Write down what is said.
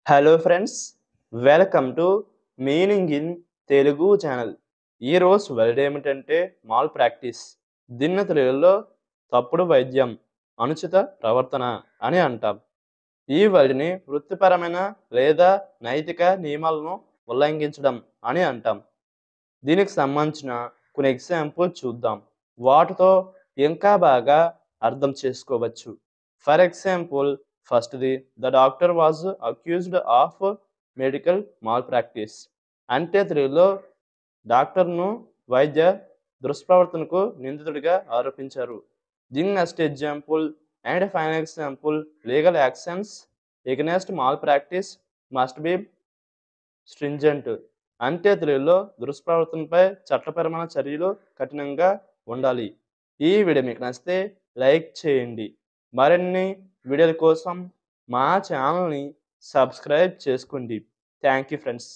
Hello friends, welcome to meaning in Telugu channel. ఈరోజు word ఏమిటంటే mall practice. దీన్ని తెలుగులో తప్పుడు వైద్యం, అనుచిత ప్రవర్తన అని అంటాం. ఈ వర్డ్ని వృత్తిపరమైన లేదా నైతిక నియమాలను ఉల్లంఘించడం అని అంటాం. దీనికి సంబంధించిన కొన్ని ఎగ్జాంపుల్ చూద్దాం. వాటితో ఇంకా బాగా అర్థం చేసుకోవచ్చు. ఫర్ ఎగ్జాంపుల్, ఫస్ట్‌ది, the doctor was accused of medical mall practice. అంటే తెలుగులో డాక్టర్‌ను వైద్య దుష్ప్రవర్తనకు నిందితుడిగా ఆరోపించారు. దీని next example and final example, legal actions ఎగైన్స్ట్ mall practice must be stringent. అంటే తెలుగులో దుష్ప్రవర్తనపై చట్టపరమైన చర్యలు కఠినంగా ఉండాలి. ఈ వీడియో మీకు నచ్చితే లైక్ చేయండి. మరిన్ని వీడియోల కోసం మా ఛానల్ని సబ్స్క్రైబ్ చేసుకోండి. Thank you friends.